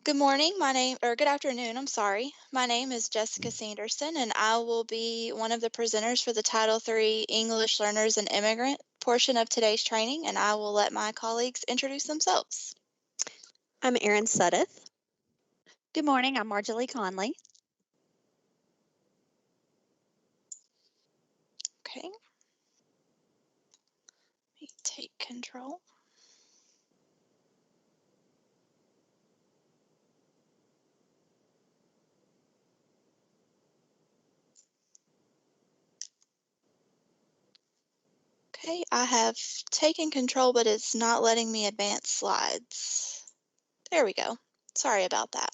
Good morning. Good afternoon. I'm sorry. My name is Jessica Sanderson, and I will be one of the presenters for the Title III English Learners and Immigrant portion of today's training, and I will let my colleagues introduce themselves. I'm Erin Suddeth. Good morning, I'm Marjorie Conley. Okay. Let me take control. Okay, I have taken control, but it's not letting me advance slides. There we go. Sorry about that.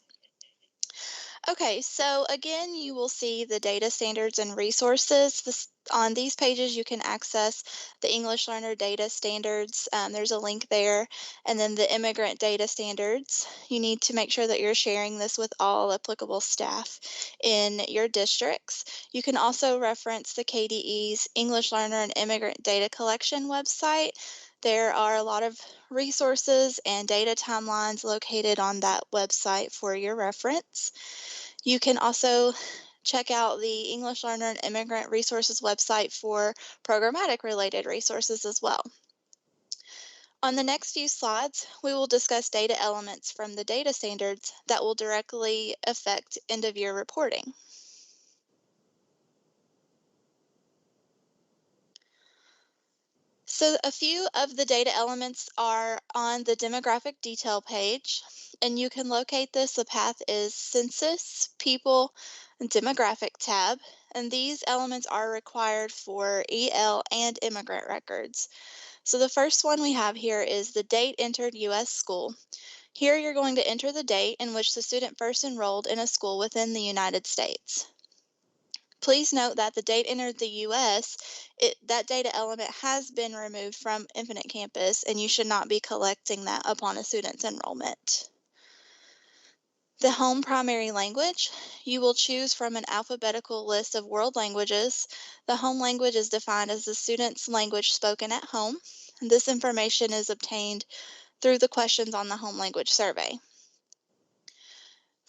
Okay, so again, you will see the data standards and resources. On these pages, you can access the English Learner data standards. There's a link there. And then the immigrant data standards. You need to make sure that you're sharing this with all applicable staff in your districts. You can also reference the KDE's English Learner and Immigrant Data Collection website. There are a lot of resources and data timelines located on that website for your reference. You can also check out the English Learner and Immigrant Resources website for programmatic related resources as well. On the next few slides, we will discuss data elements from the data standards that will directly affect end-of-year reporting. So a few of the data elements are on the demographic detail page, and you can locate this. The path is Census, People, and Demographic tab, and these elements are required for EL and immigrant records. So the first one we have here is the date entered U.S. school. Here you're going to enter the date in which the student first enrolled in a school within the United States. Please note that the date entered the U.S., that data element has been removed from Infinite Campus, and you should not be collecting that upon a student's enrollment. The home primary language, you will choose from an alphabetical list of world languages. The home language is defined as the student's language spoken at home. This information is obtained through the questions on the home language survey.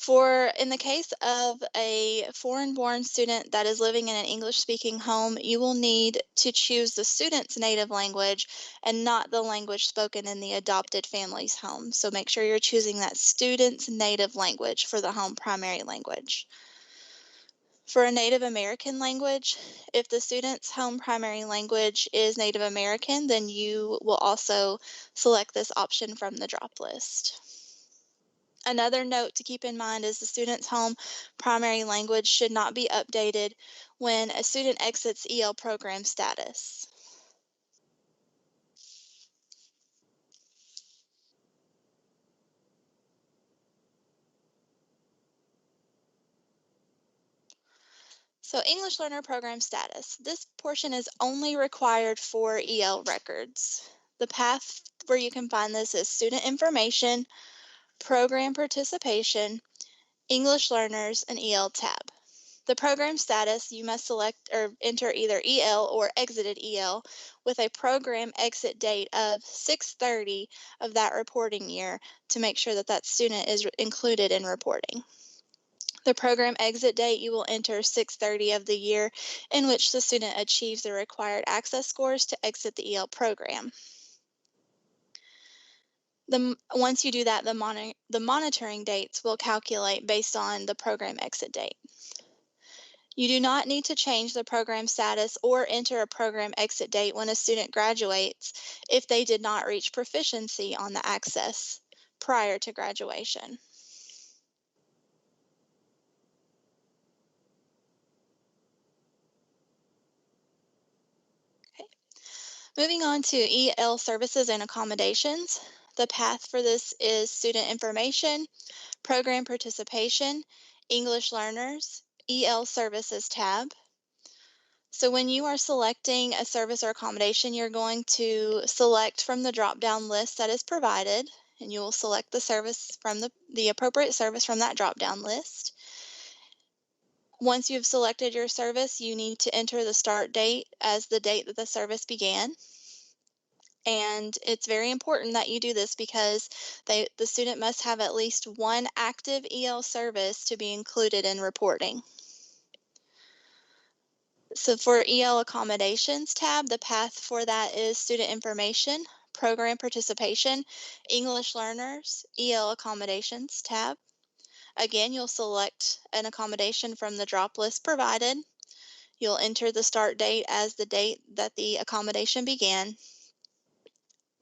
In the case of a foreign-born student that is living in an English-speaking home, you will need to choose the student's native language and not the language spoken in the adopted family's home. So make sure you're choosing that student's native language for the home primary language. For a Native American language, if the student's home primary language is Native American, then you will also select this option from the drop list. Another note to keep in mind is the student's home primary language should not be updated when a student exits EL program status. So English Learner Program Status. This portion is only required for EL records. The path where you can find this is Student Information, Program Participation, English Learners, and EL tab. The program status, you must select or enter either EL or exited EL with a program exit date of 6/30 of that reporting year to make sure that that student is included in reporting. The program exit date, you will enter 6/30 of the year in which the student achieves the required access scores to exit the EL program. Once you do that, the monitoring dates will calculate based on the program exit date. You do not need to change the program status or enter a program exit date when a student graduates if they did not reach proficiency on the access prior to graduation. Okay. Moving on to EL services and accommodations. The path for this is student information, program participation, English learners, EL services tab. So when you are selecting a service or accommodation, you're going to select from the drop-down list that is provided, and you will select the service from the appropriate service from that drop-down list. Once you've selected your service, you need to enter the start date as the date that the service began. And it's very important that you do this because the student must have at least one active EL service to be included in reporting. So for EL accommodations tab, the path for that is student information, program participation, English learners, EL accommodations tab. Again, you'll select an accommodation from the drop list provided. You'll enter the start date as the date that the accommodation began.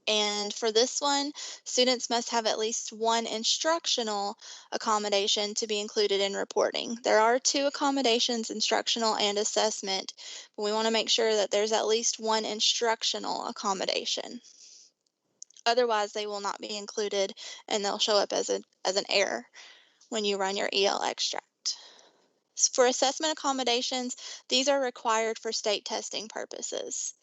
And for this one, students must have at least one instructional accommodation to be included in reporting. There are two accommodations, instructional and assessment, but we want to make sure that there's at least one instructional accommodation. Otherwise, they will not be included and they'll show up as an error when you run your EL extract. For assessment accommodations, these are required for state testing purposes.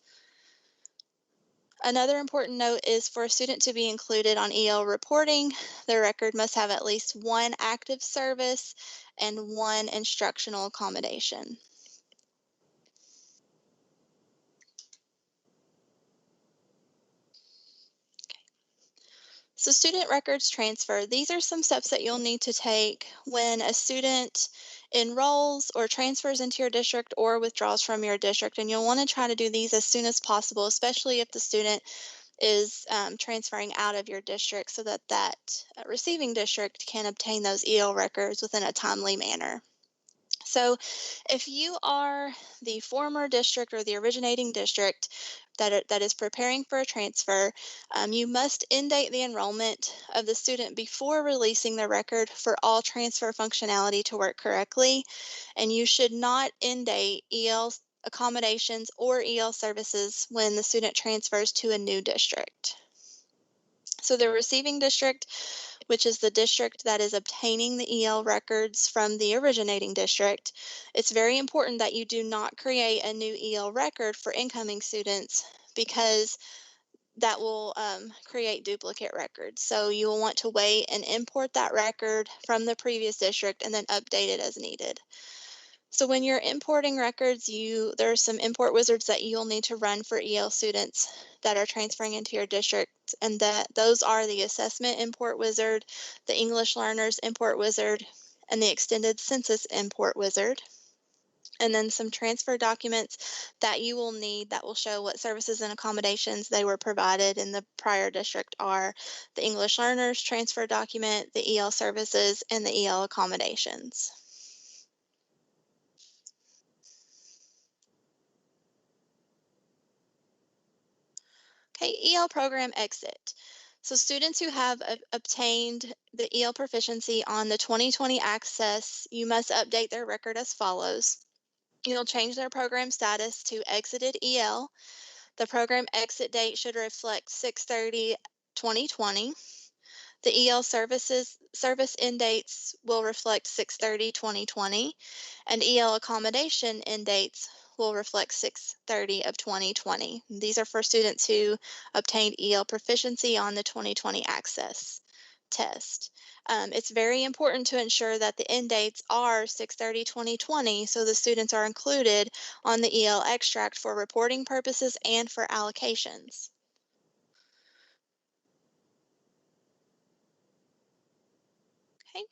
Another important note is for a student to be included on EL reporting, their record must have at least one active service and one instructional accommodation. So student records transfer, these are some steps that you'll need to take when a student enrolls or transfers into your district or withdraws from your district. And you'll want to try to do these as soon as possible, especially if the student is transferring out of your district so that receiving district can obtain those EL records within a timely manner. So if you are the former district or the originating district that is preparing for a transfer, you must indate the enrollment of the student before releasing the record for all transfer functionality to work correctly. And you should not indate EL accommodations or EL services when the student transfers to a new district. So the receiving district, which is the district that is obtaining the EL records from the originating district, it's very important that you do not create a new EL record for incoming students because that will create duplicate records. So you will want to wait and import that record from the previous district and then update it as needed. So when you're importing records, there are some import wizards that you'll need to run for EL students that are transferring into your district, and those are the assessment import wizard, the English learners import wizard, and the extended census import wizard. And then some transfer documents that you will need that will show what services and accommodations they were provided in the prior district are the English learners transfer document, the EL services, and the EL accommodations. Okay, EL program exit. So students who have obtained the EL proficiency on the 2020 Access, you must update their record as follows. You'll change their program status to exited EL. The program exit date should reflect 6/30/2020. The EL service end dates will reflect 6/30/2020, and EL accommodation end dates will reflect 6/30 of 2020. These are for students who obtained EL proficiency on the 2020 Access test. It's very important to ensure that the end dates are 6/30/2020 so the students are included on the EL extract for reporting purposes and for allocations. Okay.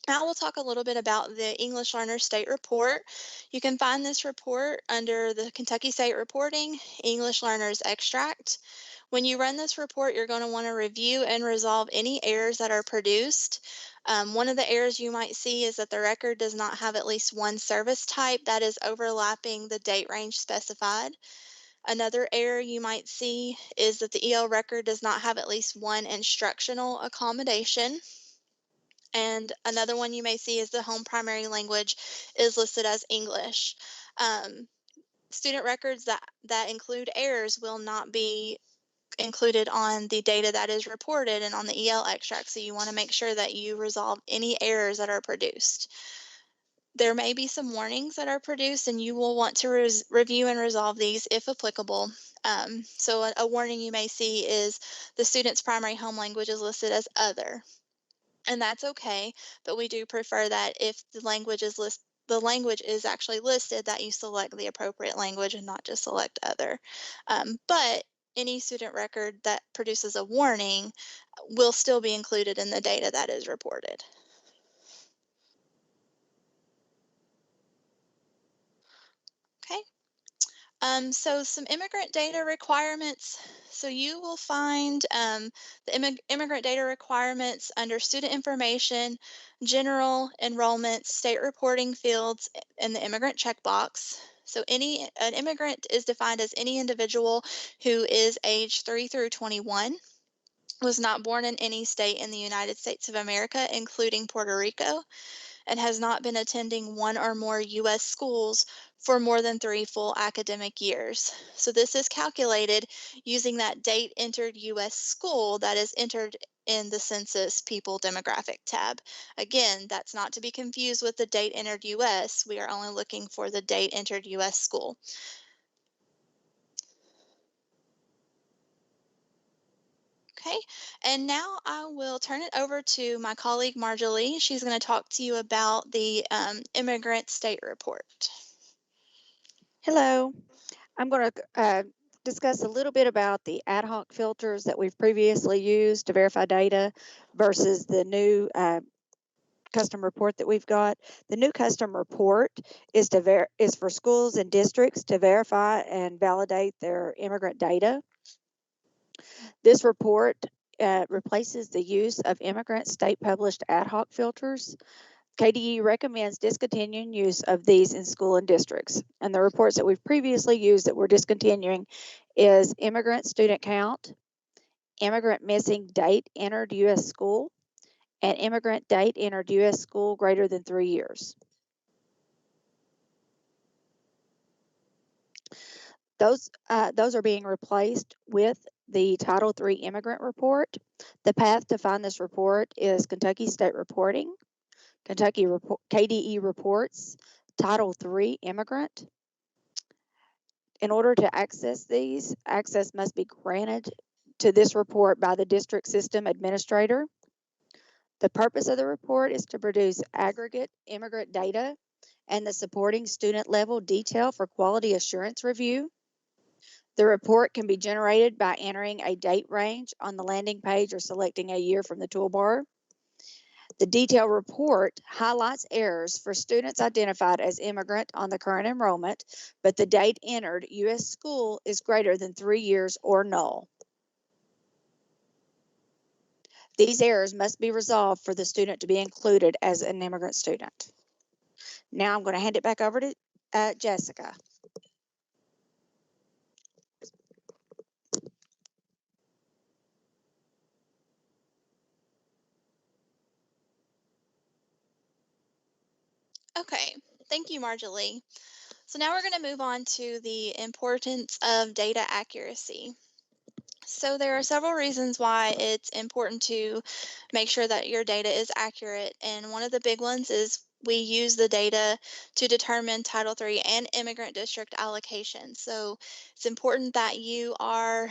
Now we'll talk a little bit about the English Learner State Report. You can find this report under the Kentucky State Reporting English Learners Extract. When you run this report, you're going to want to review and resolve any errors that are produced. One of the errors you might see is that the record does not have at least one service type that is overlapping the date range specified. Another error you might see is that the EL record does not have at least one instructional accommodation. And another one you may see is the home primary language is listed as English. Student records that include errors will not be included on the data that is reported and on the EL extract, so you want to make sure that you resolve any errors that are produced. There may be some warnings that are produced, and you will want to review and resolve these if applicable. So a warning you may see is the student's primary home language is listed as other. And that's okay, but we do prefer that if the language is actually listed, that you select the appropriate language and not just select other. But any student record that produces a warning will still be included in the data that is reported. Okay. So some immigrant data requirements. So you will find the immigrant data requirements under student information, general enrollment, state reporting fields, and the immigrant checkbox. So an immigrant is defined as any individual who is age 3 through 21, was not born in any state in the United States of America, including Puerto Rico, and has not been attending one or more U.S. schools for more than 3 full academic years. So this is calculated using that date entered U.S. school that is entered in the Census People Demographic tab. Again, that's not to be confused with the date entered U.S. We are only looking for the date entered U.S. school. Okay, and now I will turn it over to my colleague Marjorie. She's going to talk to you about the immigrant state report. Hello. I'm going to discuss a little bit about the ad hoc filters that we've previously used to verify data versus the new custom report that we've got. The new custom report is for schools and districts to verify and validate their immigrant data. This report replaces the use of immigrant state published ad hoc filters. KDE recommends discontinuing use of these in school and districts. And the reports that we've previously used that we're discontinuing is immigrant student count, immigrant missing date entered U.S. school, and immigrant date entered U.S. school greater than 3 years. Those are being replaced with the Title III immigrant report. The path to find this report is Kentucky State Reporting, KDE Reports, Title III Immigrant. In order to access these, access must be granted to this report by the district system administrator. The purpose of the report is to produce aggregate immigrant data and the supporting student level detail for quality assurance review. The report can be generated by entering a date range on the landing page or selecting a year from the toolbar. The detailed report highlights errors for students identified as immigrant on the current enrollment, but the date entered U.S. school is greater than 3 years or null. These errors must be resolved for the student to be included as an immigrant student. Now I'm going to hand it back over to Jessica. Okay, thank you, Marjorie. So now we're going to move on to the importance of data accuracy. So there are several reasons why it's important to make sure that your data is accurate. And one of the big ones is we use the data to determine Title III and immigrant district allocation. So it's important that you are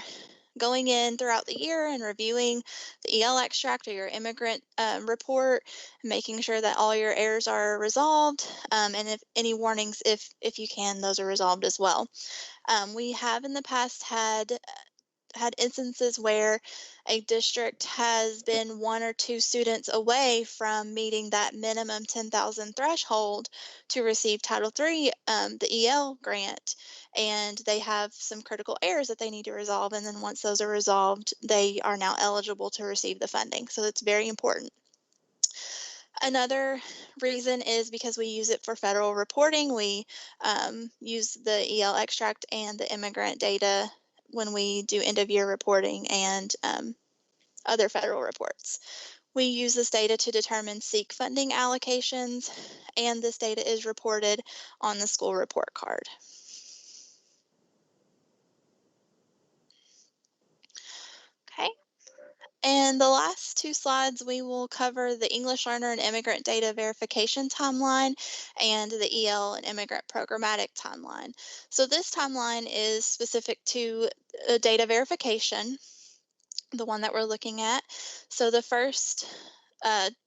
going in throughout the year and reviewing the EL extract or your immigrant report, making sure that all your errors are resolved, and if any warnings, if you can, those are resolved as well. We have in the past had instances where a district has been 1 or 2 students away from meeting that minimum 10,000 threshold to receive Title III, the EL grant, and they have some critical errors that they need to resolve. And then once those are resolved, they are now eligible to receive the funding. So it's very important. Another reason is because we use it for federal reporting. We use the EL extract and the immigrant data when we do end of year reporting and other federal reports. We use this data to determine SEEK funding allocations, and this data is reported on the school report card. Okay. And the last 2 slides, we will cover the English learner and immigrant data verification timeline and the EL and immigrant programmatic timeline. So this timeline is specific to data verification, the one that we're looking at. So the first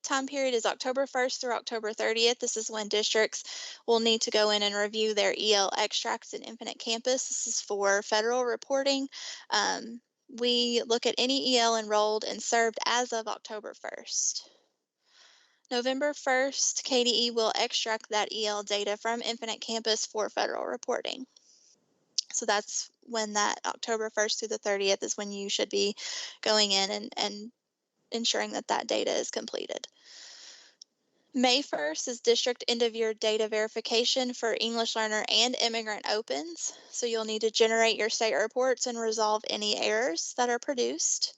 time period is October 1st through October 30th. This is when districts will need to go in and review their EL extracts in Infinite Campus. This is for federal reporting. We look at any EL enrolled and served as of October 1st. November 1st, KDE will extract that EL data from Infinite Campus for federal reporting. So that's when that October 1st through the 30th is when you should be going in and ensuring that that data is completed. May 1st is district end of year data verification for English Learner and Immigrant opens. So you'll need to generate your state reports and resolve any errors that are produced.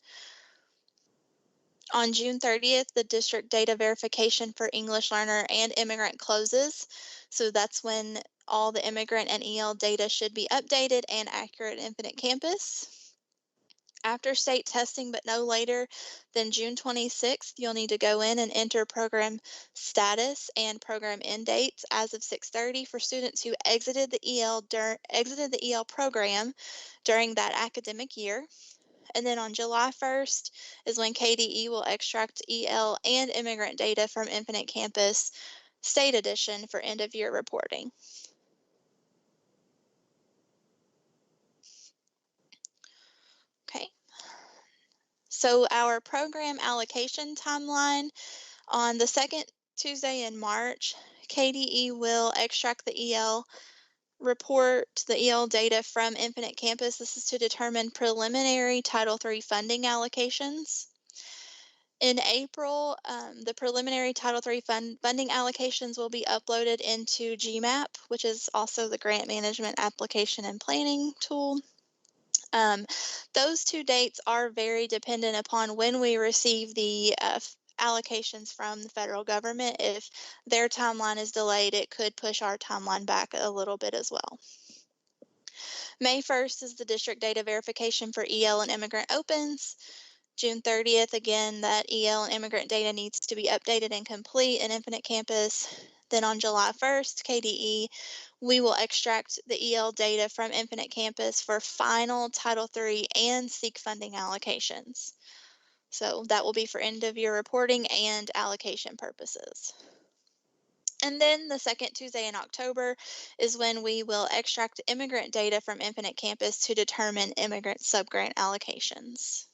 On June 30th, the district data verification for English Learner and Immigrant closes. So that's when all the Immigrant and EL data should be updated and accurate in Infinite Campus. After state testing, but no later than June 26th, you'll need to go in and enter program status and program end dates as of 6:30 for students who exited the EL program during that academic year. And then on July 1st is when KDE will extract EL and immigrant data from Infinite Campus State Edition for end of year reporting. Okay. So our program allocation timeline, on the second Tuesday in March, KDE will extract the EL report, the EL data from Infinite Campus. This is to determine preliminary Title III funding allocations. In April, the preliminary Title III funding allocations will be uploaded into GMAP, which is also the grant management application and planning tool. Those two dates are very dependent upon when we receive the allocations from the federal government. If their timeline is delayed, it could push our timeline back a little bit as well. May 1st is the district data verification for EL and immigrant opens. June 30th, again, that EL and immigrant data needs to be updated and complete in Infinite Campus. Then on July 1st, KDE, we will extract the EL data from Infinite Campus for final Title III and SEEK funding allocations. So that will be for end of year reporting and allocation purposes. And then the second Tuesday in October is when we will extract immigrant data from Infinite Campus to determine immigrant subgrant allocations.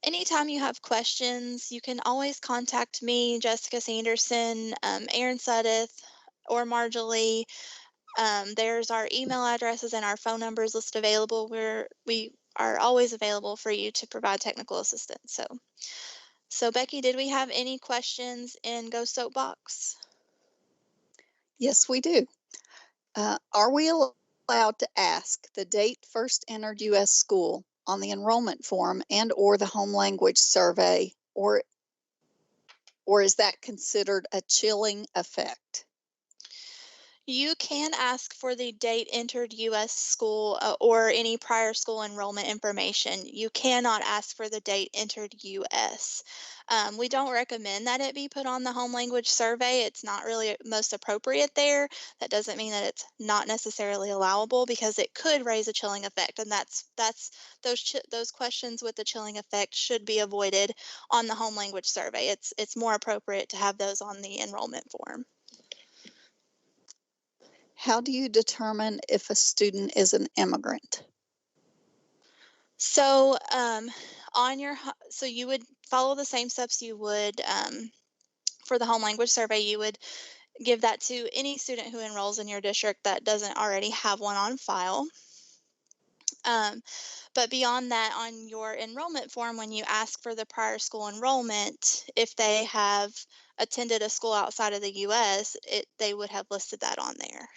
Anytime you have questions, you can always contact me, Jessica Sanderson, Erin Suddeth, or Marjorie. There's our email addresses and our phone numbers listed available. We are always available for you to provide technical assistance. So Becky, did we have any questions in Go Soapbox? Yes, we do. Are we allowed to ask the date first entered U.S. school on the enrollment form and or the home language survey, or is that considered a chilling effect? You can ask for the date entered U.S. school or any prior school enrollment information. You cannot ask for the date entered U.S. We don't recommend that it be put on the home language survey. It's not really most appropriate there. That doesn't mean that it's not necessarily allowable, because it could raise a chilling effect, and that's those questions with the chilling effect should be avoided on the home language survey. It's more appropriate to have those on the enrollment form. How do you determine if a student is an immigrant? So so you would follow the same steps you would for the home language survey. You would give that to any student who enrolls in your district that doesn't already have one on file. But beyond that, on your enrollment form, when you ask for the prior school enrollment, if they have attended a school outside of the U.S., they would have listed that on there.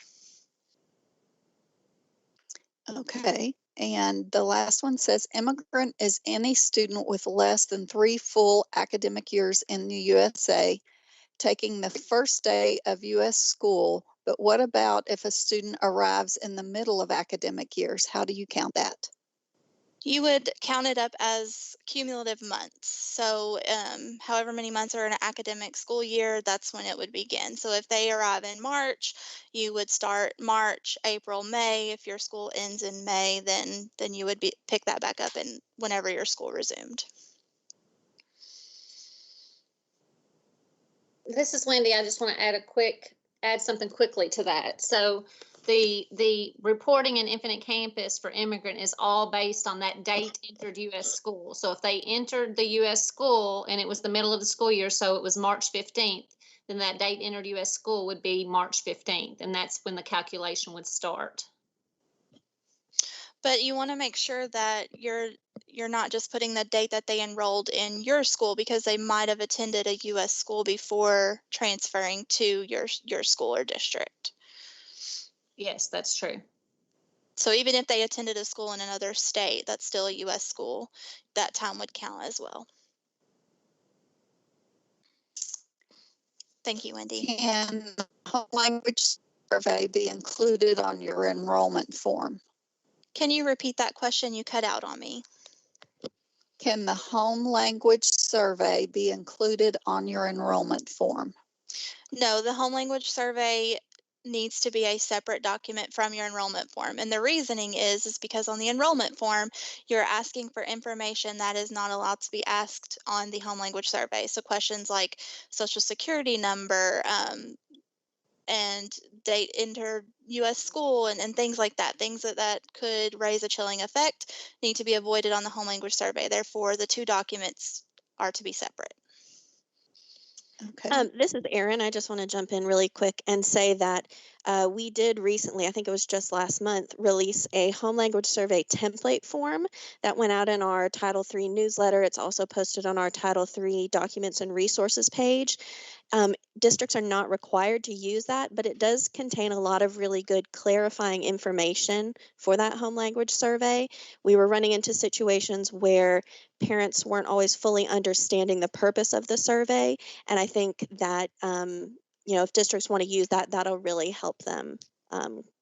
Okay. And the last one says immigrant is any student with less than 3 full academic years in the USA taking the first day of U.S. school. But what about if a student arrives in the middle of academic years? How do you count that? You would count it up as cumulative months. So, however many months are in an academic school year, that's when it would begin. So, if they arrive in March, you would start March, April, May. If your school ends in May, then you would pick that back up and whenever your school resumed. This is Wendy. I just want to add something quickly to that. So the reporting in Infinite Campus for Immigrant is all based on that date entered U.S. school. So if they entered the U.S. school and it was the middle of the school year, so it was March 15th, then that date entered U.S. school would be March 15th, and that's when the calculation would start. But you want to make sure that you're not just putting the date that they enrolled in your school, because they might have attended a U.S. school before transferring to your school or district. Yes, that's true. So even if they attended a school in another state, that's still a U.S. school, that time would count as well. Thank you, Wendy. Can the home language survey be included on your enrollment form? Can you repeat that question? You cut out on me. Can the home language survey be included on your enrollment form? No, the home language survey needs to be a separate document from your enrollment form. And the reasoning is because on the enrollment form, you're asking for information that is not allowed to be asked on the home language survey. So questions like social security number, and date entered U.S. school and things like that. Things that could raise a chilling effect need to be avoided on the home language survey. Therefore, the two documents are to be separate. Okay. This is Erin. I just want to jump in really quick and say that we did recently, I think it was just last month, release a home language survey template form that went out in our Title III newsletter. It's also posted on our Title III documents and resources page. Districts are not required to use that, but it does contain a lot of really good clarifying information for that home language survey. We were running into situations where parents weren't always fully understanding the purpose of the survey, and I think that if districts want to use that, that'll really help them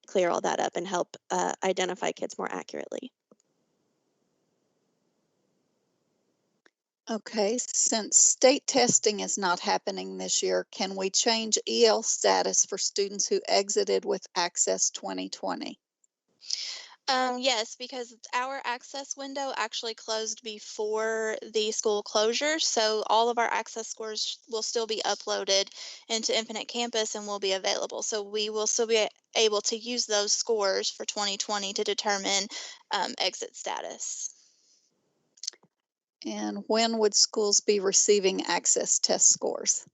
clear all that up and help identify kids more accurately. Okay, since state testing is not happening this year, can we change EL status for students who exited with Access 2020? Yes, because our access window actually closed before the school closure. So all of our access scores will still be uploaded into Infinite Campus and will be available. So we will still be able to use those scores for 2020 to determine exit status. And when would schools be receiving access test scores?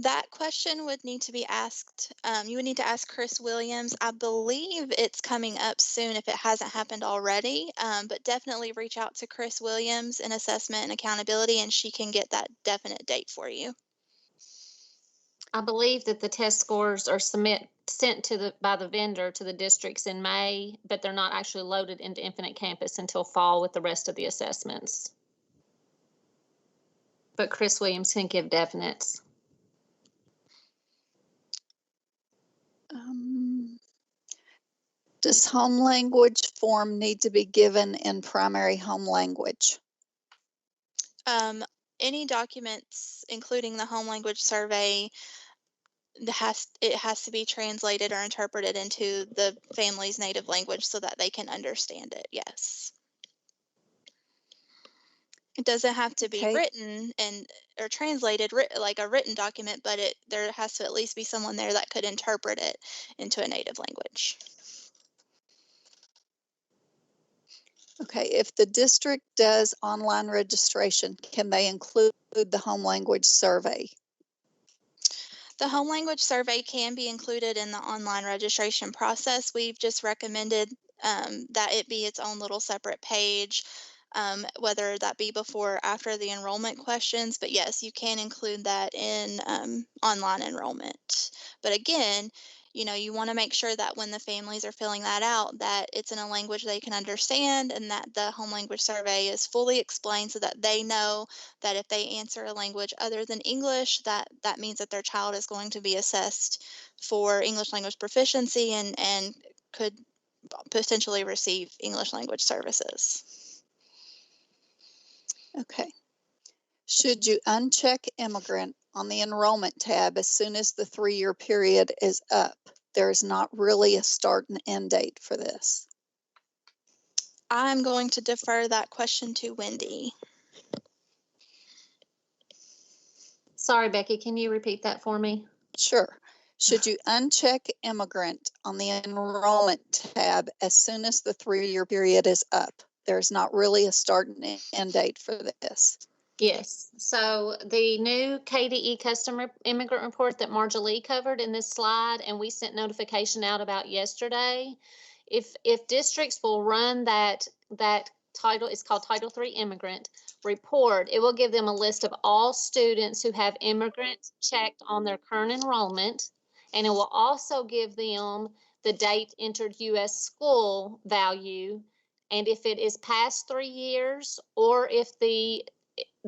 That question would need to be asked. You would need to ask Chris Williams. I believe it's coming up soon if it hasn't happened already, but definitely reach out to Chris Williams in assessment and accountability, and she can get that definite date for you. I believe that the test scores are sent by the vendor to the districts in May, but they're not actually loaded into Infinite Campus until fall with the rest of the assessments. But Chris Williams can give definites. Does home language form need to be given in primary home language? Any documents, including the home language survey, it has to be translated or interpreted into the family's native language so that they can understand it. Yes. It doesn't have to be written or translated like a written document, but there has to at least be someone there that could interpret it into a native language. Okay, if the district does online registration, can they include the home language survey? The home language survey can be included in the online registration process. We've just recommended that it be its own little separate page, whether that be before or after the enrollment questions. But yes, you can include that in online enrollment. But again, you want to make sure that when the families are filling that out, that it's in a language they can understand and that the home language survey is fully explained so that they know that if they answer a language other than English, that means that their child is going to be assessed for English language proficiency and could potentially receive English language services. Okay. Should you uncheck immigrant on the enrollment tab as soon as the 3-year period is up? There is not really a start and end date for this. I'm going to defer that question to Wendy. Sorry, Becky, can you repeat that for me? Sure. Should you uncheck immigrant on the enrollment tab as soon as the 3-year period is up? There's not really a start and end date for this. Yes. So the new KDE customer immigrant report that Marjorie covered in this slide, and we sent notification out about yesterday. If districts will run that title, it's called Title III Immigrant report, it will give them a list of all students who have immigrant checked on their current enrollment, and it will also give them the date entered U.S. school value. And if it is past 3 years, or if the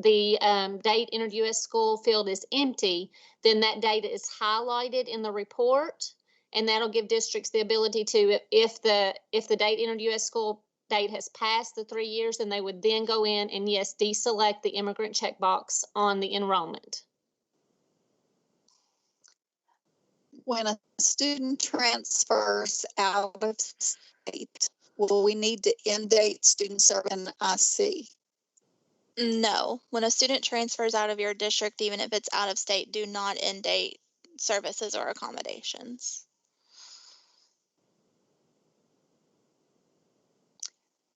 date entered U.S. school field is empty, then that data is highlighted in the report, and that'll give districts the ability to, if the date entered U.S. school date has passed the 3 years, then they would then go in and, yes, deselect the immigrant checkbox on the enrollment. When a student transfers out of state, will we need to end date student service in IC? No, when a student transfers out of your district, even if it's out of state, do not end date services or accommodations.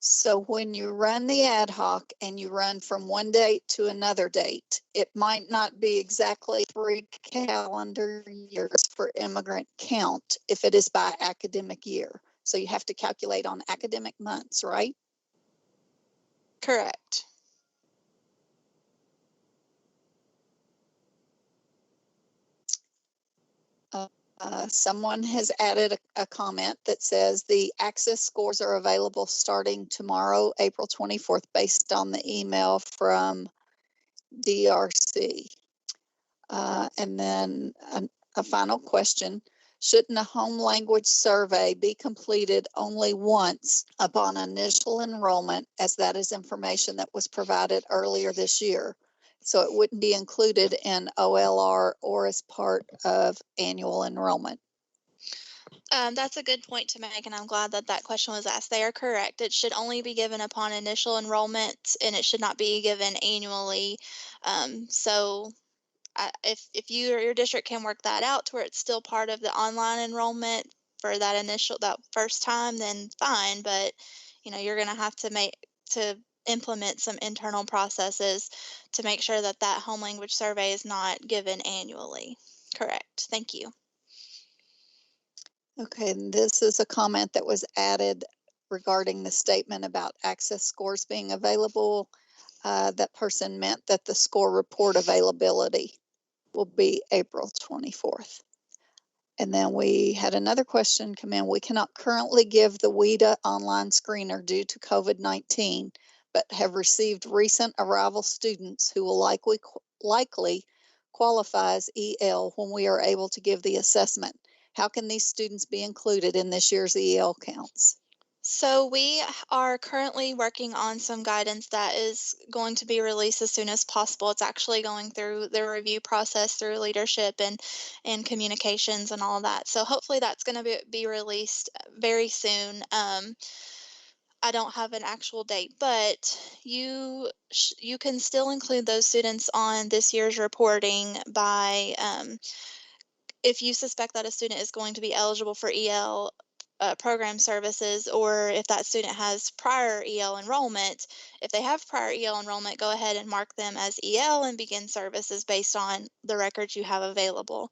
So when you run the ad hoc and you run from one date to another date, it might not be exactly 3 calendar years for immigrant count if it is by academic year. So you have to calculate on academic months, right? Correct. Someone has added a comment that says the access scores are available starting tomorrow, April 24th, based on the email from DRC. And then a final question. Shouldn't a home language survey be completed only once upon initial enrollment, as that is information that was provided earlier this year? So it wouldn't be included in OLR or as part of annual enrollment. That's a good point to make, and I'm glad that that question was asked. They are correct. It should only be given upon initial enrollment, and it should not be given annually. So if you or your district can work that out to where it's still part of the online enrollment for that first time, then fine. But you're going to have to implement some internal processes to make sure that that home language survey is not given annually. Correct. Thank you. Okay, and this is a comment that was added regarding the statement about access scores being available. That person meant that the score report availability will be April 24th. And then we had another question come in. We cannot currently give the WIDA online screener due to COVID-19, but have received recent arrival students who will likely qualify as EL when we are able to give the assessment. How can these students be included in this year's EL counts? So we are currently working on some guidance that is going to be released as soon as possible. It's actually going through the review process through leadership and communications and all that. So hopefully that's going to be released very soon. I don't have an actual date, but you can still include those students on this year's reporting by if you suspect that a student is going to be eligible for EL program services, or if that student has prior EL enrollment. If they have prior EL enrollment, go ahead and mark them as EL and begin services based on the records you have available.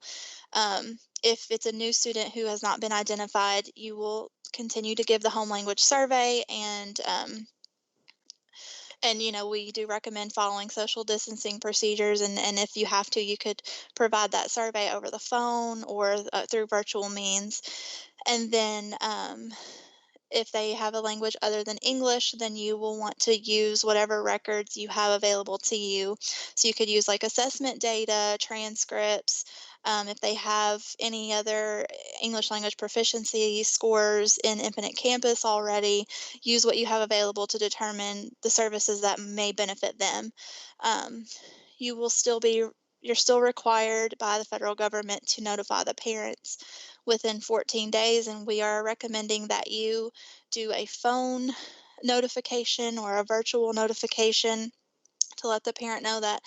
If it's a new student who has not been identified, you will continue to give the home language survey, and we do recommend following social distancing procedures, and if you have to, you could provide that survey over the phone or through virtual means. And then If they have a language other than English, then you will want to use whatever records you have available to you. So you could use like assessment data, transcripts. If they have any other English language proficiency scores in Infinite Campus already, use what you have available to determine the services that may benefit them. Um, you will still be you're still required by the federal government to notify the parents within 14 days, and we are recommending that you do a phone notification or a virtual notification to let the parent know that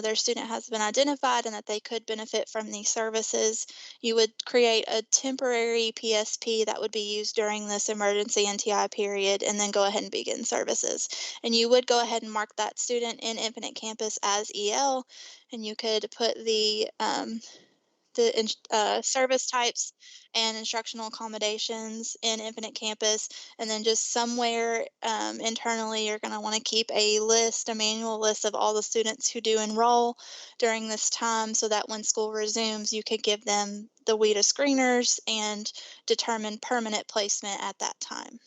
their student has been identified and that they could benefit from these services. You would create a temporary PSP that would be used during this emergency NTI period and then go ahead and begin services. And you would go ahead and mark that student in Infinite Campus as EL, and you could put the service types and instructional accommodations in Infinite Campus. And then just somewhere internally, you're going to want to keep a manual list of all the students who do enroll during this time so that when school resumes, you could give them the WIDA screeners and determine permanent placement at that time.